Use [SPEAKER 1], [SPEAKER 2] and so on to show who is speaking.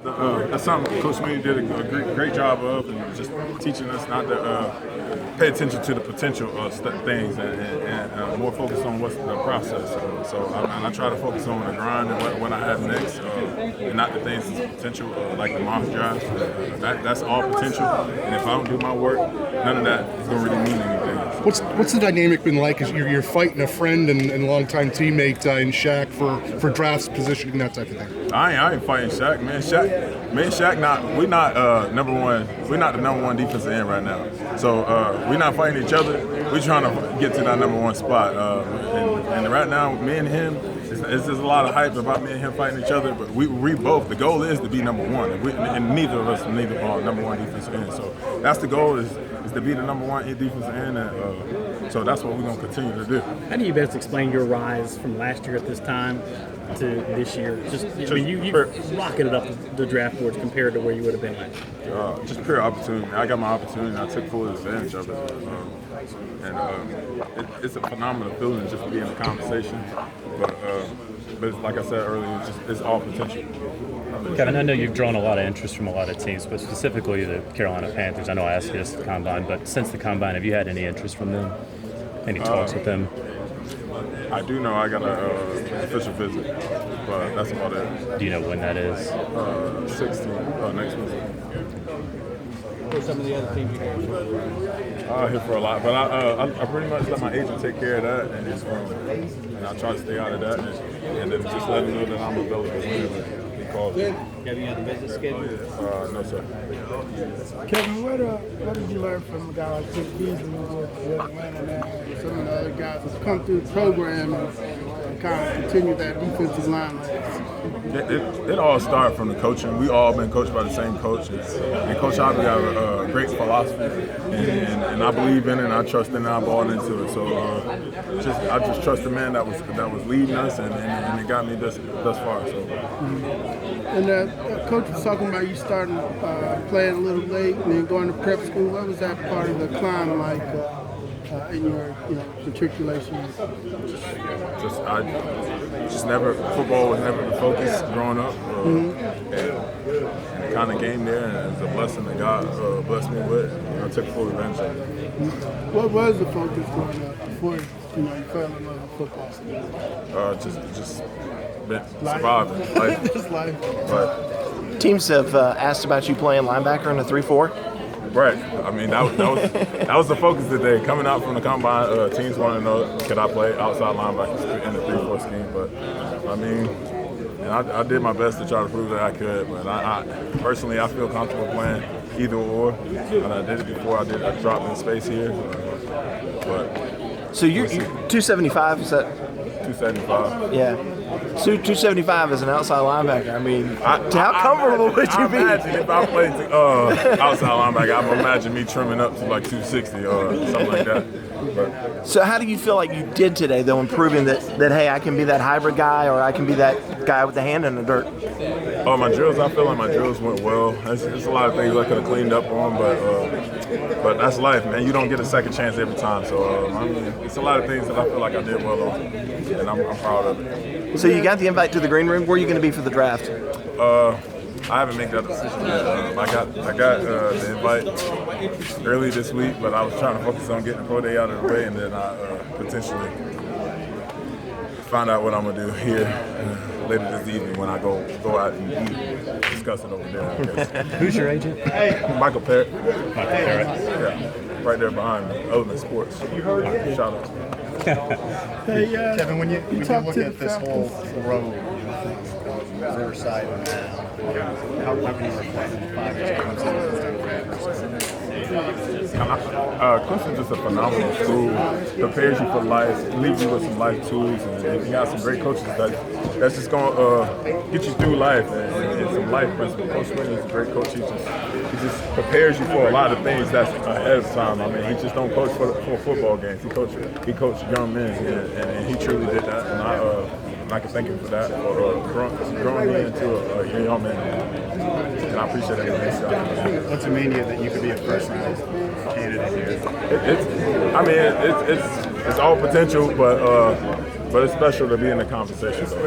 [SPEAKER 1] That's something Coach Community did a great job of, and just teaching us not to pay attention to the potential of things and more focused on what's the process. So I try to focus on the grind and what I have next, and not the things that's potential, like the mock draft. That's all potential, and if I don't do my work, none of that is going to really mean anything.
[SPEAKER 2] What's the dynamic been like? As you're fighting a friend and longtime teammate in Shaq for drafts, positioning, that type of thing?
[SPEAKER 1] I ain't fighting Shaq, man. Shaq, we're not number one. We're not the number one defensive end right now. So we're not fighting each other. We're trying to get to that number one spot. And right now, me and him, it's just a lot of hype about me and him fighting each other. But we both. The goal is to be number one, and neither of us are number one defensive end. So that's the goal is to be the number one defensive end. And so that's what we're gonna continue to do.
[SPEAKER 3] How do you best explain your rise from last year at this time to this year? You rocketed up the draft boards compared to where you would have been last year.
[SPEAKER 1] Just pure opportunity. I got my opportunity, and I took full advantage of it. It's a phenomenal feeling just to be in the conversation. But it's, like I said earlier, it's all potential.
[SPEAKER 4] Kevin, I know you've drawn a lot of interest from a lot of teams, but specifically the Carolina Panthers. I know I asked you this at the Combine, but since the Combine, have you had any interest from them? Any talks with them?
[SPEAKER 1] I do know I got an official visit, but that's about it.
[SPEAKER 4] Do you know when that is?
[SPEAKER 1] 16, next week.
[SPEAKER 3] What are some of the other teams you
[SPEAKER 1] I'm here for a lot, but I pretty much let my agent take care of that, and I try to stay out of that, and then just let him know that I'm available whenever he calls me.
[SPEAKER 3] have any other business scheduled?
[SPEAKER 1] No, sir.
[SPEAKER 5] Kevin, what did you learn from a guy like Chip Beasley with Atlanta now, and some of the other guys that come through the program and kind of continue that defensive line?
[SPEAKER 1] It all started from the coaching. We all been coached by the same coach, and Coach Ivy got a great philosophy, and I believe in it, and I trust in it, and I bought into it. So I just trust the man that was leading us, and it got me thus far. So.
[SPEAKER 5] And Coach was talking about you starting playing a little late and then going to prep school. What was that part of the climb like in your matriculation?
[SPEAKER 1] Football was never the focus growing up, and the kind of game there, and it's a blessing that God blessed me with. I took full advantage of it.
[SPEAKER 5] What was the focus growing up before you fell in love with football?
[SPEAKER 1] Just surviving life.
[SPEAKER 5] Just life.
[SPEAKER 1] But
[SPEAKER 6] Teams have asked about you playing linebacker in a 3-4.
[SPEAKER 1] right. I mean, that was the focus today. Coming out from the Combine, teams want to know, could I play outside linebacker in the 3-4 scheme? But, I mean, and I did my best to try to prove that I could. But I personally, I feel comfortable playing either or. And I did it before. I dropped in space here. But
[SPEAKER 6] So you're 275, is that?
[SPEAKER 1] 275.
[SPEAKER 6] Yeah. So 275 as an outside linebacker. I mean, how comfortable would you be?
[SPEAKER 1] I imagine if I played outside linebacker, I imagine me trimming up to like 260 or something like that. But,
[SPEAKER 6] So how do you feel like you did today, though, in proving that hey, I can be that hybrid guy, or I can be that guy with the hand in the dirt?
[SPEAKER 1] my drills, I feel like my drills went well. There's a lot of things I could have cleaned up on, but that's life, man. You don't get a second chance every time. So I mean, it's a lot of things that I feel like I did well on, and I'm proud of it.
[SPEAKER 6] So you got the invite to the green room. Where are you going to be for the draft?
[SPEAKER 1] I haven't made that decision yet. I got the invite early this week, but I was trying to focus on getting the pro day out of the way, and then I potentially find out what I'm gonna do here later this evening when I go out and eat, discuss it over there.
[SPEAKER 4] Who's your agent?
[SPEAKER 1] Michael Parrott.
[SPEAKER 4] Michael Parrott.
[SPEAKER 1] Yeah, right there behind me. Clemson Sports. Shout out.
[SPEAKER 5] Hey,
[SPEAKER 2] Kevin, when you look at this whole road, from Riverside and how can you reflect 5 years of Clemson?
[SPEAKER 1] Clemson's just a phenomenal school. Prepares you for life, leaves you with some life tools, and you got some great coaches that's just going to get you through life and some life principles. Coach Sweeney is a great coach. He just prepares you for a lot of things that's ahead of time. I mean, he just don't coach for football games. He coached young men, and he truly did that. And I can thank him for that, for growing me into a young man. And I appreciate everything.
[SPEAKER 2] What's it mean to you that you could be a first-round candidate here?
[SPEAKER 1] It's all potential, but it's special to be in the conversation. So,